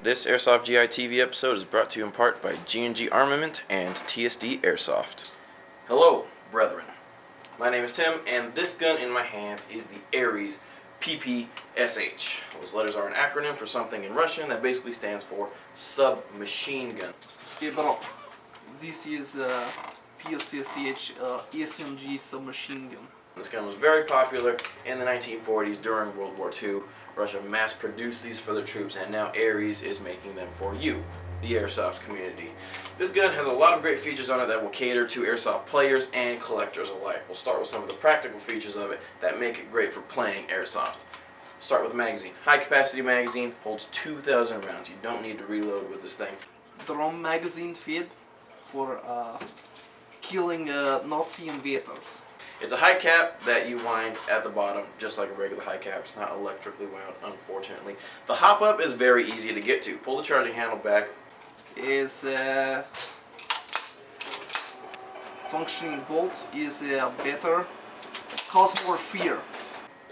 This Airsoft GI TV episode is brought to you in part by G&G Armament and TSD Airsoft. Hello, brethren. My name is Tim, and this gun in my hands is the Ares PPSH. Those letters are an acronym for something in Russian that basically stands for submachine gun. Hey bro, this is PPSH AEG submachine gun. This gun was very popular in the 1940s during World War II. Russia mass-produced these for their troops, and now Ares is making them for you, the Airsoft community. This gun has a lot of great features on it that will cater to Airsoft players and collectors alike. We'll start with some of the practical features of it that make it great for playing Airsoft. Start with the magazine. High-capacity magazine, holds 2,000 rounds. You don't need to reload with this thing. Drum magazine feed for killing Nazi invaders. It's a high cap that you wind at the bottom, just like a regular high cap. It's not electrically wound, unfortunately. The hop up is very easy to get to. Pull the charging handle back. Is functioning bolt is better. Cause more fear.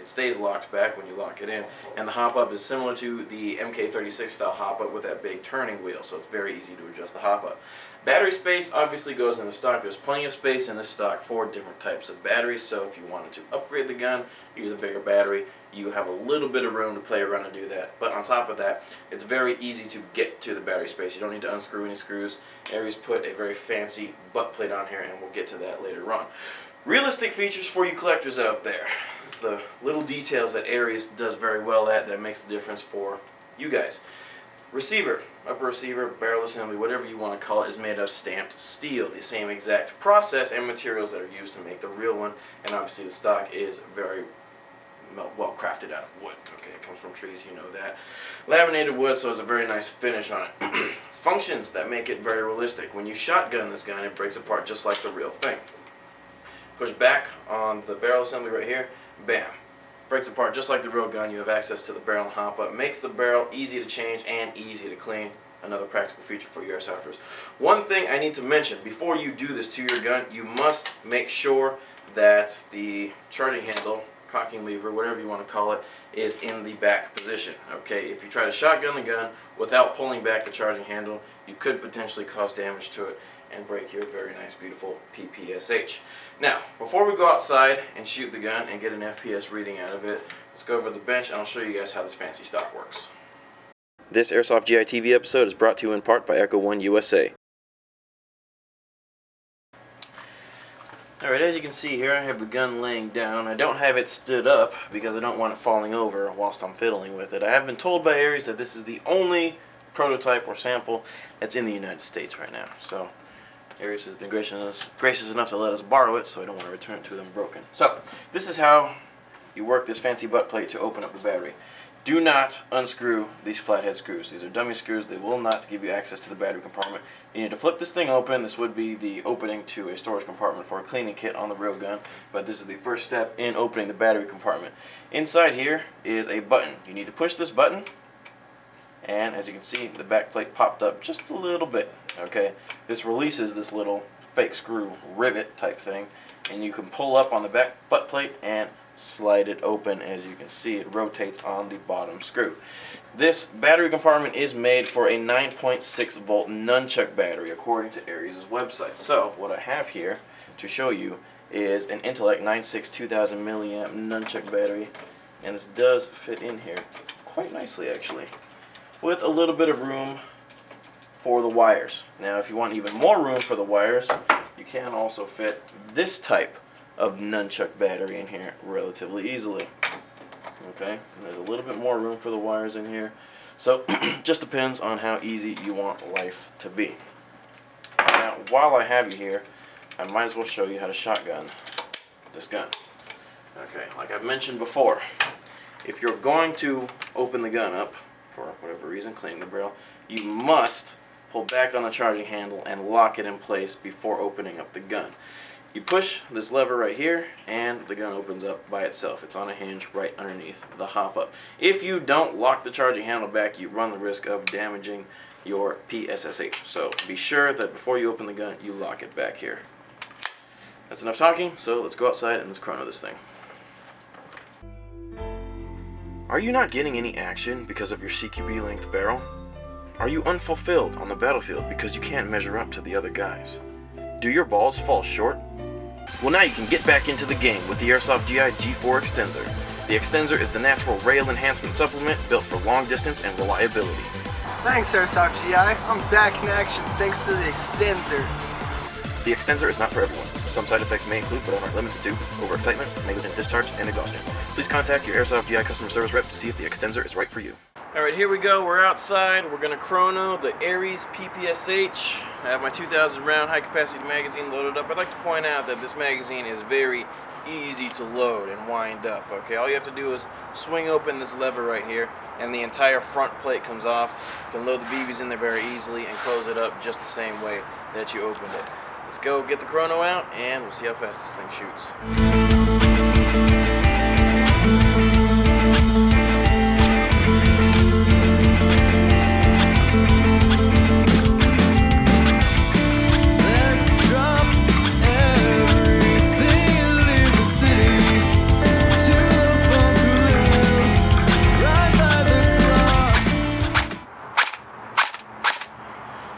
It stays locked back when you lock it in, and the hop up is similar to the MK36 style hop up with that big turning wheel, so it's very easy to adjust the hop up. Battery space obviously goes in the stock. There's plenty of space in this stock for different types of batteries, so if you wanted to upgrade the gun, use a bigger battery, you have a little bit of room to play around and do that. But on top of that, it's very easy to get to the battery space. You don't need to unscrew any screws. Ares put a very fancy butt plate on here, and we'll get to that later on. Realistic features for you collectors out there. It's the little details that Ares does very well at that makes the difference for you guys. Receiver, upper receiver, barrel assembly, whatever you want to call it, is made of stamped steel. The same exact process and materials that are used to make the real one, and obviously the stock is very well crafted out of wood. Okay, it comes from trees, you know that. Laminated wood, so it's a very nice finish on it. Functions that make it very realistic. When you shotgun this gun, it breaks apart just like the real thing. Push back on the barrel assembly right here, bam. Breaks apart just like the real gun. You have access to the barrel and hop up. Makes the barrel easy to change and easy to clean. Another practical feature for your airsofters. One thing I need to mention, before you do this to your gun, you must make sure that the charging handle, cocking lever, whatever you want to call it, is in the back position. Okay, if you try to shotgun the gun without pulling back the charging handle, you could potentially cause damage to it and break your very nice, beautiful PPSH. Now, before we go outside and shoot the gun and get an FPS reading out of it, let's go over to the bench and I'll show you guys how this fancy stock works. This Airsoft GI TV episode is brought to you in part by Echo One USA. Alright, as you can see here, I have the gun laying down. I don't have it stood up because I don't want it falling over whilst I'm fiddling with it. I have been told by Ares that this is the only prototype or sample that's in the United States right now. So Ares has been gracious enough to let us borrow it, so I don't want to return it to them broken. So, this is how you work this fancy butt plate to open up the battery. Do not unscrew these flathead screws. These are dummy screws. They will not give you access to the battery compartment. You need to flip this thing open. This would be the opening to a storage compartment for a cleaning kit on the real gun, but this is the first step in opening the battery compartment. Inside here is a button. You need to push this button, and as you can see, the back plate popped up just a little bit. Okay, this releases this little fake screw rivet type thing, and you can pull up on the back butt plate and slide it open. As you can see, it rotates on the bottom screw. This battery compartment is made for a 9.6 volt nunchuck battery according to Ares' website. So what I have here to show you is an Intellect 96 2000 milliamp nunchuck battery, and this does fit in here quite nicely actually, with a little bit of room for the wires. Now if you want even more room for the wires, you can also fit this type of nunchuck battery in here relatively easily. Okay, and there's a little bit more room for the wires in here, so just depends on how easy you want life to be. Now while I have you here, I might as well show you how to shotgun this gun. Okay, like I've mentioned before, if you're going to open the gun up for whatever reason, cleaning the barrel, you must pull back on the charging handle and lock it in place before opening up the gun. You push this lever right here and the gun opens up by itself. It's on a hinge right underneath the hop up. If you don't lock the charging handle back, you run the risk of damaging your PSSH. So be sure that before you open the gun, you lock it back here. That's enough talking, so let's go outside and let's chrono this thing. Are you not getting any action because of your CQB length barrel? Are you unfulfilled on the battlefield because you can't measure up to the other guys? Do your balls fall short? Well, now you can get back into the game with the Airsoft GI G4 Extensor. The Extensor is the natural rail enhancement supplement built for long distance and reliability. Thanks, Airsoft GI. I'm back in action thanks to the Extensor. The Extensor is not for everyone. Some side effects may include, but are not limited to, overexcitement, negligent discharge, and exhaustion. Please contact your Airsoft GI customer service rep to see if the Extensor is right for you. Alright, here we go. We're outside. We're going to chrono the Ares PPSH. I have my 2,000 round high capacity magazine loaded up. I'd like to point out that this magazine is very easy to load and wind up. Okay, all you have to do is swing open this lever right here and the entire front plate comes off. You can load the BBs in there very easily and close it up just the same way that you opened it. Let's go get the chrono out and we'll see how fast this thing shoots.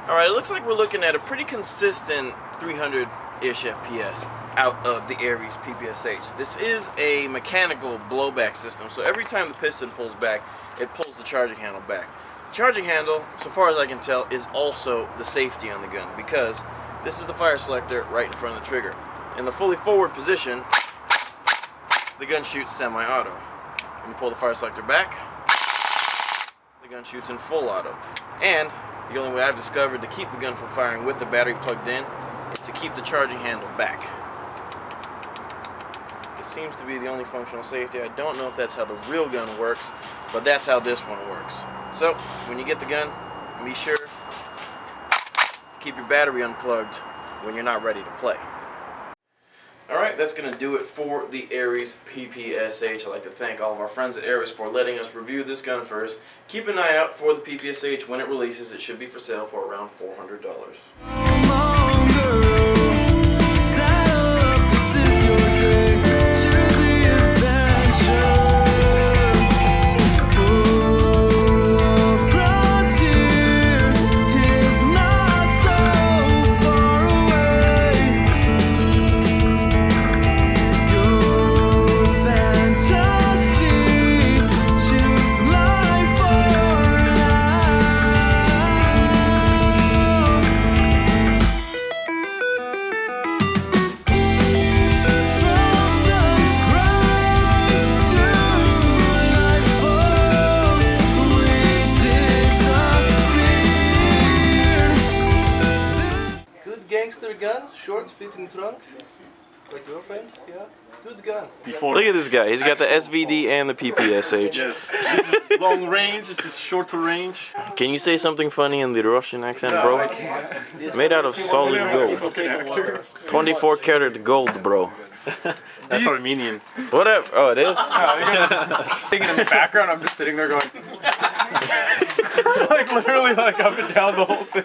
Alright, it looks like we're looking at a pretty consistent 300-ish FPS out of the Ares PPSH. This is a mechanical blowback system, so every time the piston pulls back, it pulls the charging handle back. The charging handle, so far as I can tell, is also the safety on the gun because this is the fire selector right in front of the trigger. In the fully forward position, the gun shoots semi-auto. When you pull the fire selector back, the gun shoots in full auto. And the only way I've discovered to keep the gun from firing with the battery plugged in is to keep the charging handle back. This seems to be the only functional safety. I don't know if that's how the real gun works, but that's how this one works. So, when you get the gun, be sure to keep your battery unplugged when you're not ready to play. Alright, that's going to do it for the Ares PPSH. I'd like to thank all of our friends at Ares for letting us review this gun first. Keep an eye out for the PPSH when it releases. It should be for sale for around $400. Gangster gun, short, fitting trunk, like girlfriend, yeah, good gun. Look at this guy, he's got the SVD and the PPSH. Yes, this is long range, this is shorter range. Can you say something funny in the Russian accent, bro? I can't. Made out of solid gold. 24 karat gold, bro. That's Armenian. Whatever. Oh, it is? Thinking in the background, I'm just sitting there going, like literally like up and down the whole thing.